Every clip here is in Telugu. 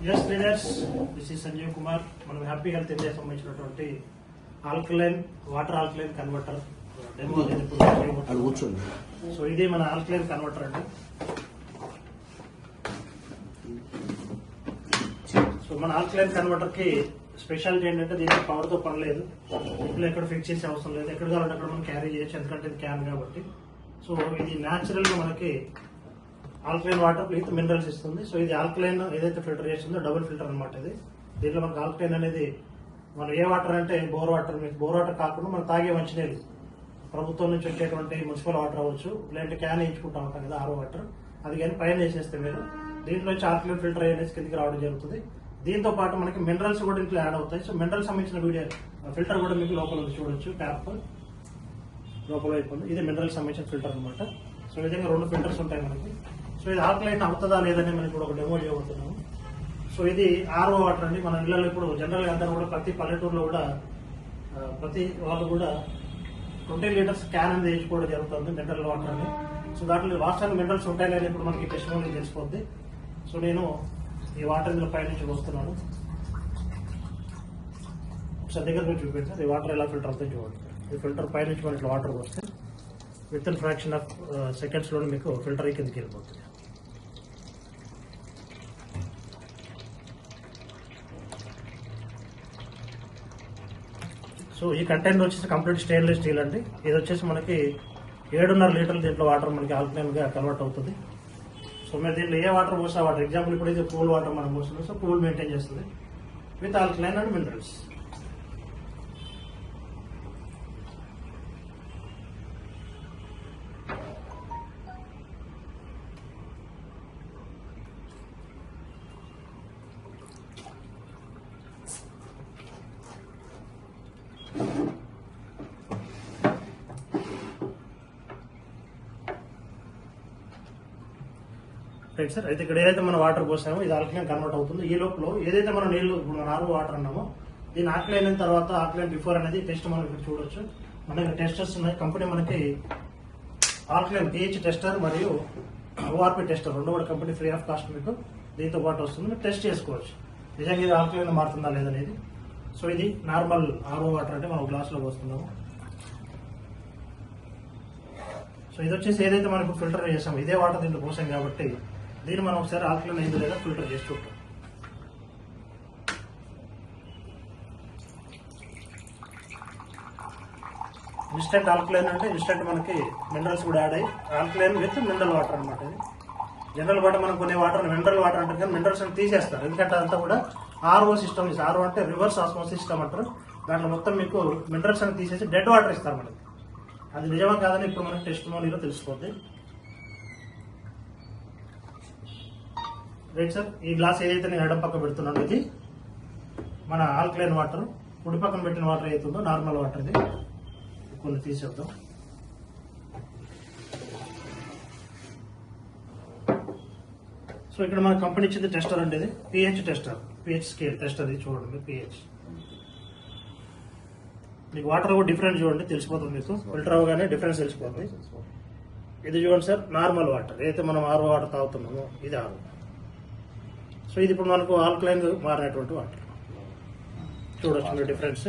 Yes, leaders. This is Sanjeev Kumar. మనం హ్యాపీ హెల్త్ ఇండియా సంబంధించినటువంటి alkaline water alkaline converter demo అనేది ఇప్పుడు. సో ఇది మన ఆల్కలైన్ కన్వర్టర్ అండి. సో మన ఆల్కలైన్ కన్వర్టర్ కి స్పెషాలిటీ ఏంటంటే దీనికి పవర్ తో పని లేదు. ఇంట్లో ఎక్కడ ఫిక్స్ చేసే అవసరం లేదు. ఎక్కడ కావాలంటే అక్కడ మనం క్యారీ చేయొచ్చు, ఎందుకంటే ఇది క్యాన్ కాబట్టి. సో ఇది న్యాచురల్ గా మనకి ఆల్కలైన్ వాటర్ విత్ మినరల్స్ ఇస్తుంది. సో ఇది ఆల్కలైన్ ఏదైతే ఫిల్టర్ చేస్తుందో డబుల్ ఫిల్టర్ అనమాట. ఇది దీంట్లో మనకు ఆల్కలైన్ అనేది మనం ఏ వాటర్ అంటే బోర్ వాటర్, మీకు బోర్ వాటర్ కాకుండా మనం తాగే మంచినీళ్ళు ప్రభుత్వం నుంచి వచ్చేటువంటి మున్సిపల్ వాటర్ అవ్వచ్చు, లేదంటే క్యాన్ వేయించుకుంటా ఉంటాం కదా ఆరో వాటర్, అది కానీ పైన వేసేస్తే మీరు దీంట్లో నుంచి ఆల్కలైన్ ఫిల్టర్ అనేసి కిందకి రావడం జరుగుతుంది. దీంతో పాటు మనకి మినరల్స్ కూడా ఇంట్లో యాడ్ అవుతాయి. సో మినరల్స్ సంబంధించిన వీడియో ఫిల్టర్ కూడా మీకు లోపల చూడొచ్చు. ట్యాప్ లోపల అయిపోయింది. ఇది మినరల్స్ సంబంధించిన ఫిల్టర్ అనమాట. సో ఈ విధంగా 2 ఫిల్టర్స్ ఉంటాయి మనకి. సో ఇది ఆల్కలైన్ అవుతుందా లేదని మనం ఇప్పుడు ఒక డెమో చేయబోతున్నాము. సో ఇది ఆర్ఓ వాటర్ అండి. మన ఇళ్లలో ఇప్పుడు జనరల్ గా అందరూ కూడా ప్రతి పల్లెటూరులో కూడా ప్రతి వాళ్ళు కూడా 20 లీటర్స్ క్యాన్ అనేది వేసుకోవడం జరుగుతుంది మినరల్ వాటర్ అని. సో దాంట్లో వాటర్ మినరల్స్ ఉంటాయి లేదా ఇప్పుడు మనకి టెస్ట్ అనేది తెలిసిపోద్ది. సో నేను ఈ వాటర్ ఇందులో పై నుంచి వస్తున్నాను. ఒకసారి దగ్గర చూపించాను ఈ వాటర్ ఎలా ఫిల్టర్ అవుతుంది చూడండి. ఈ ఫిల్టర్ పై నుంచి మనకి వాటర్ వస్తే with in fraction of seconds లోనే మీకు ఫిల్టర్ కిందకి వెళ్ళిపోతుంది. సో ఈ కంటైనర్ వచ్చేసి కంప్లీట్ స్టెయిన్లెస్ స్టీల్ అండి. ఇది వచ్చేసి మనకి 7.5 లీటర్లు దీంట్లో వాటర్ మనకి ఆల్కలైన్ గా కన్వర్ట్ అవుతుంది. సో మీరు దీంట్లో ఏ వాటర్ పోసా వాటర్, ఎగ్జాంపుల్ ఇప్పుడు అయితే కూల్ వాటర్ మనం పోస్తున్నాం. సో కూల్ మెయింటైన్ చేస్తుంది with alkaline and minerals. Right sir. అయితే ఇక్కడ ఏదైతే మనం వాటర్ పోసామో ఇది ఆల్కలైన్ కన్వర్ట్ అవుతుంది. ఈ లోపల ఏదైతే మనం నీళ్లు ఇప్పుడు మన ఆర్ఓ వాటర్ అన్నామో దీని ఆల్కలైన్ అయిన తర్వాత ఆల్కలైన్ బిఫోర్ అనేది టెస్ట్ మనం ఇక్కడ చూడొచ్చు. మన దగ్గర టెస్టర్స్ ఉన్నాయి. కంపెనీ మనకి ఆల్కలైన్ పిహెచ్ టెస్టర్ మరియు ఓఆర్పి టెస్టర్ 2 కూడా కంపెనీ ఫ్రీ ఆఫ్ కాస్ట్ మీకు దీంతో పాటు వస్తుంది. మీరు టెస్ట్ చేసుకోవచ్చు నిజంగా ఇది ఆల్కలైన్ మారుతుందా లేదనేది. సో ఇది నార్మల్ ఆర్ఓ వాటర్ అంటే మనం గ్లాస్ లో పోస్తున్నాము. సో ఇది వచ్చేసి ఏదైతే మనం ఇప్పుడు ఫిల్టర్ చేసాము ఇదే వాటర్ దీంట్లో పోసాం కాబట్టి దీన్ని మనం ఒకసారి ఆల్కలైన్ అయింది లేదా ఫిల్టర్ చేసి చూద్దాం. ఇన్స్టెంట్ ఆల్కలైన్ అంటే ఇన్స్టెంట్ మనకి మినరల్స్ కూడా యాడ్ అయ్యి ఆల్కలైన్ విత్ మినరల్ వాటర్ అనమాట. ఇది జనరల్ వాటర్ మనం కొన్ని వాటర్ మినరల్ వాటర్ అంటారు కానీ మినరల్స్ అని తీసేస్తారు, ఎందుకంటే అదంతా కూడా ఆర్ఓ సిస్టమ్. ఆర్ఓ అంటే రివర్స్ ఆస్మోసిస్ సిస్టమ్ అంటారు. దాంట్లో మొత్తం మీకు మినరల్స్ అని తీసేసి డెడ్ వాటర్ ఇస్తారు మనకి. అది నిజమా కాదని ఇప్పుడు మనకి టెస్ట్ మోనీలో తెలిసిపోద్ది. Right sir. ఈ గ్లాస్ ఏదైతే నేను ఎడం పక్క పెడుతున్నాను ఇది మన ఆల్కలైన్ వాటర్, కుడి పక్కన పెట్టిన వాటర్ ఏదైతుందో నార్మల్ వాటర్. ఇది కొన్ని తీసేద్దాం. సో ఇక్కడ మన కంపెనీ ఇచ్చింది టెస్టర్ అండి. ఇది pH tester, pH scale tester. ఇది చూడండి పిహెచ్. మీకు వాటర్ కూడా డిఫరెన్స్ చూడండి తెలిసిపోతుంది. మీకు ఫిల్టర్ అవగానే డిఫరెన్స్ తెలిసిపోతుంది. ఇది చూడండి సార్ నార్మల్ వాటర్ ఏదైతే మనం ఆర్ఓ వాటర్ తాగుతున్నామో ఇది ఆర్ఓ. సో ఇది ఇప్పుడు మనకు ఆల్కలైన్ మారినటువంటి వాటర్ చూడొచ్చు డిఫరెన్స్.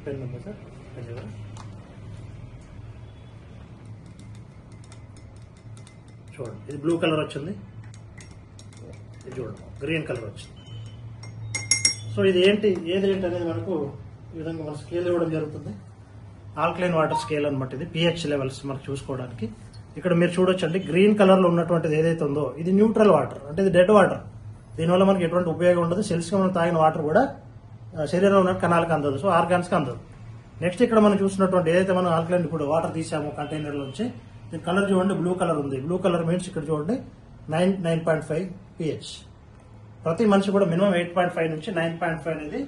పెన్ ఉంది సార్ చూడండి. ఇది బ్లూ కలర్ వచ్చింది, ఇది చూడండి గ్రీన్ కలర్ వచ్చింది. సో ఇది ఏది ఏంటి అనేది మనకు ఈ విధంగా మన స్కేల్ ఇవ్వడం జరుగుతుంది. ఆల్కలైన్ వాటర్ స్కేల్ అనమాట. ఇది పిహెచ్ లెవెల్స్ మనకు చూసుకోవడానికి. ఇక్కడ మీరు చూడొచ్చు అండి గ్రీన్ కలర్ లో ఉన్నటువంటిది ఏదైతే ఉందో ఇది న్యూట్రల్ వాటర్, అంటే ఇది డెడ్ వాటర్. దీనివల్ల మనకి ఎటువంటి ఉపయోగం ఉండదు. సెల్స్ గా మనం తాగిన వాటర్ కూడా శరీరంలో ఉన్న కణాలకు అందదు, సో ఆర్గాన్స్ కి అందదు. నెక్స్ట్ ఇక్కడ మనం చూసినటువంటి ఏదైతే మనం ఆల్కలైన్ ఇప్పుడు వాటర్ తీసామో కంటైనర్ నుంచి దీని కలర్ చూడండి బ్లూ కలర్ ఉంది. బ్లూ కలర్ మీన్స్ ఇక్కడ చూడండి 9.5 పిహెచ్. ప్రతి మనిషి కూడా మినిమం 8.5 నుంచి 9.5 అనేది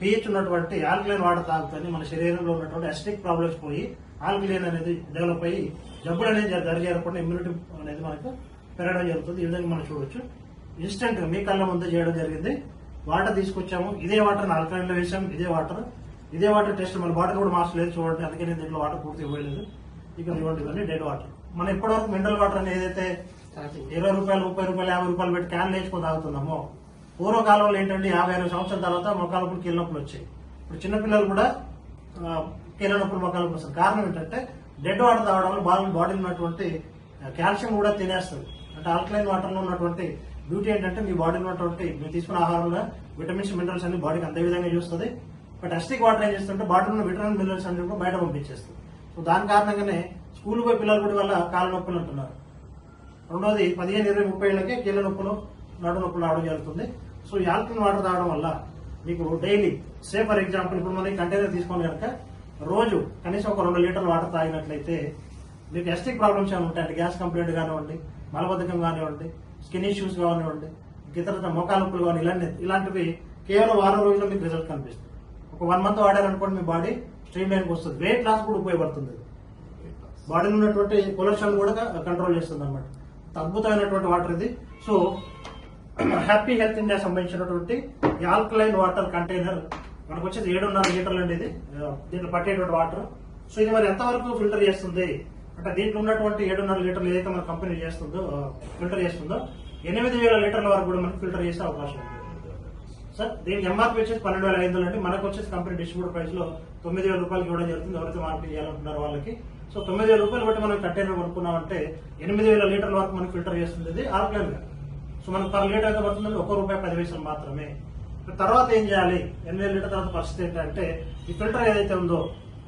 పిహెచ్ ఉన్నటువంటి ఆల్కలైన్ వాటర్ తాగుతుంది. మన శరీరంలో ఉన్నటువంటి అసిడిక్ ప్రాబ్లమ్స్ పోయి ఆల్కలైన్ అనేది డెవలప్ అయ్యి జబ్బులు అనేది జరిగేయకుండా ఇమ్యూనిటీ అనేది మనకు పెరగడం జరుగుతుంది. ఈ విధంగా మనం చూడొచ్చు. ఇన్స్టెంట్ మీ కళ్ళ ముందు చేయడం జరిగింది. వాటర్ తీసుకొచ్చాము, ఇదే వాటర్ ఆల్కలైన్ లో వేసాము, ఇదే వాటర్ టెస్ట్ మన బాటిల్ కూడా మార్చలేదు చూడండి. అందుకే నేను దీంట్లో వాటర్ పూర్తి ఇవ్వలేదు. ఇక్కడ చూడండి ఇవన్నీ డెడ్ వాటర్. మనం ఇప్పటివరకు మినరల్ వాటర్ అని ఏదైతే 20 రూపాయలు, 30 రూపాయలు, 50 రూపాయలు పెట్టి క్యాన్లు వేసుకొని తాగుతున్నాము. పూర్వకాలంలో ఏంటంటే 50-60 సంవత్సరాల తర్వాత మొక్కల నొప్పులు, కీళ్ళ నొప్పులు వచ్చాయి. ఇప్పుడు చిన్నపిల్లలు కూడా కీళ్ళ నొప్పులు, మొక్కల నొప్పులు వస్తారు. కారణం ఏంటంటే డెడ్ వాటర్ తాగడం వల్ల బాడీలో ఉన్నటువంటి కాల్షియం కూడా తినేస్తుంది. అంటే ఆల్కలైన్ వాటర్ లో ఉన్నటువంటి బ్యూటీ ఏంటంటే మీ బాడీలో ఉన్నటువంటి మీరు తీసుకున్న ఆహారంలో విటమిన్స్, మినరల్స్ అన్ని బాడీకి అంతే విధంగా చూస్తుంది. బట్ అసిడిక్ వాటర్ ఏం చేస్తుంటే బాడీలో ఉన్న విటమిన్, మినరల్స్ అన్ని కూడా బయట పంపించేస్తుంది. సో దాని కారణంగానే స్కూల్ పోయి పిల్లలు కూడా వల్ల కాళ్ళ నొప్పులు అంటున్నారు. రెండోది 15, 20, 30 ఏళ్ళకే కీళ్ళ నొప్పులు, నడు నొప్పులు రావడం జరుగుతుంది. సో ఈ ఆల్కలైన్ వాటర్ తాగడం వల్ల మీకు డైలీ ఫర్ ఎగ్జాంపుల్ ఇప్పుడు మనకి కంటైనర్ తీసుకొని కనుక రోజు కనీసం ఒక 2 లీటర్ల వాటర్ తాగినట్లయితే మీకు ఎస్టిక్ ప్రాబ్లమ్స్ ఏమైనా ఉంటాయంటే గ్యాస్ కంప్లైంట్ కానివ్వండి, మలబద్ధకం కానివ్వండి, స్కిన్ ఇష్యూస్ కానివ్వండి, ఇతర మోకాల నొప్పులు కానీ ఇలాంటివి కేవలం వారం రోజుల్లో మీకు రిజల్ట్ కనిపిస్తుంది. ఒక 1 మంత్ వాడారనుకోండి మీ బాడీ స్ట్రీమ్ లైన్కి వస్తుంది. వెయిట్ లాస్ కూడా ఉపయోగపడుతుంది. బాడీలో ఉన్నటువంటి కొలెస్ట్రాల్ కూడా కంట్రోల్ చేస్తుంది అనమాట. అద్భుతమైనటువంటి వాటర్ ఇది. సో హ్యాపీ హెల్త్ ఇండియా సంబంధించినటువంటి ఈ ఆల్కలైన్ వాటర్ కంటైనర్ మనకు వచ్చేది 7.5 లీటర్లు అండి. ఇది దీంట్లో పట్టేటువంటి వాటర్. సో ఇది మరి ఎంతవరకు ఫిల్టర్ చేస్తుంది అంటే దీంట్లో ఉన్నటువంటి 7.5 లీటర్లు ఏదైతే మన కంపెనీ చేస్తుందో ఫిల్టర్ చేస్తుందో 8,000 లీటర్ల వరకు కూడా మనకు ఫిల్టర్ చేసే అవకాశం ఉంది సార్. దీనికి ఎంఆర్పీ వచ్చేసి 12,500 అండి. మనకు వచ్చేసి కంపెనీ డిస్ట్రిబ్యూటర్ ప్రైస్ లో 9,000 రూపాయలకి ఇవ్వడం జరుగుతుంది. ఎవరైతే మార్కెట్ చేయాలనుకుంటారో వాళ్ళకి. సో 9,000 రూపాయలు బట్టి మనం కంటైనర్ కొనుక్కున్నామంటే 8,000 లీటర్ల వరకు మనకు ఫిల్టర్ చేస్తుంది ఇది ఆల్కలైన్ గా. సో మనకు పర్ లీటర్ అయితే పడుతుంది ₹1.10 మాత్రమే. తర్వాత ఏం చేయాలి? 8,000 లీటర్ తర్వాత పరిస్థితి ఏంటంటే ఈ ఫిల్టర్ ఏదైతే ఉందో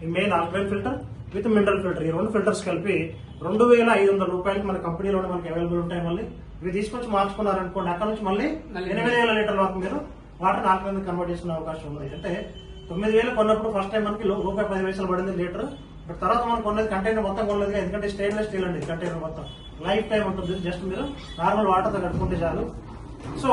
ఈ main alkaline filter with mineral filter, ఈ 2 ఫిల్టర్స్ కలిపి 2,500 రూపాయలకి మన కంపెనీలోనే మనకి అవైలబుల్ ఉంటాయి. మళ్ళీ ఇవి తీసుకొచ్చి మార్చుకున్నారనుకోండి అక్కడ నుంచి మళ్ళీ 8,000 లీటర్ల వరకు మీరు వాటర్ ఆల్కలైన్ కన్వర్ట్ చేసుకునే అవకాశం ఉంది. అంటే 9,000 కొన్నప్పుడు ఫస్ట్ టైం మనకి ₹1.10 పడింది లీటర్. బట్ తర్వాత మనం కొన్నది కంటైనర్ మొత్తం కొనలేదు, ఎందుకంటే స్టెయిన్లెస్ స్టీల్ అండి కంటైనర్ మొత్తం లైఫ్ టైం ఉంటుంది. జస్ట్ మీరు నార్మల్ వాటర్ తో కట్టుకుంటే చాలు. సో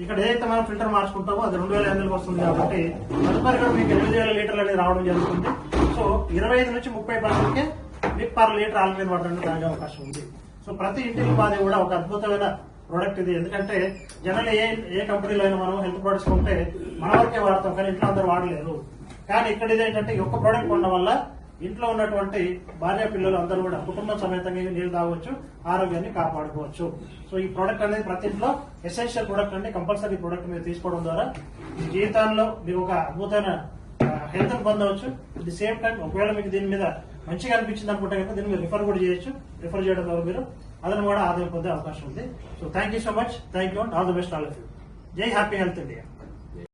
ఇక్కడ ఏదైతే మనం ఫిల్టర్ మార్చుకుంటామో అది 2,500 వస్తుంది కాబట్టి తదుపరిగా మీకు 8,000 లీటర్లు అనేది రావడం జరుగుతుంది. సో 25 నుంచి 30% మీకు పర్ లీటర్ ఆల్కలైన్ వాటర్ అనేది తాగే అవకాశం ఉంది. సో ప్రతి ఇంటికి పాది కూడా ఒక అద్భుతమైన ప్రోడక్ట్ ఇది. ఎందుకంటే జనరల్ ఏ కంపెనీలో అయినా మనం హెల్త్ ప్రొడక్ట్స్ కొంటే మన వరకే వాడతాం, కానీ ఇంట్లో అందరూ వాడలేరు. కానీ ఇక్కడ ఇదేంటంటే ఒక్క ప్రోడక్ట్ కొనడం వల్ల ఇంట్లో ఉన్నటువంటి భార్య, పిల్లలు అందరూ కూడా కుటుంబ సమేతంగా నీళ్లు తాగవచ్చు, ఆరోగ్యాన్ని కాపాడుకోవచ్చు. సో ఈ ప్రోడక్ట్ అనేది ప్రతి ఇంట్లో ఎసెన్షియల్ ప్రోడక్ట్ అండి. కంపల్సరీ ప్రోడక్ట్ మీరు తీసుకోవడం ద్వారా మీ జీవితంలో మీకు ఒక అద్భుతమైన హెల్త్ పొందవచ్చు. అట్ ది సేమ్ టైం ఒకవేళ మీకు దీని మీద మంచిగా అనిపించింది అనుకుంటే కనుక దీన్ని మీరు రిఫర్ కూడా చేయొచ్చు. రిఫర్ చేయడం ద్వారా మీరు అదను కూడా ఆదాయం పొందే అవకాశం ఉంది. So thank you so much. Thank you and all the best all of you. జై హ్యాపీ హెల్త్ ఇండియా.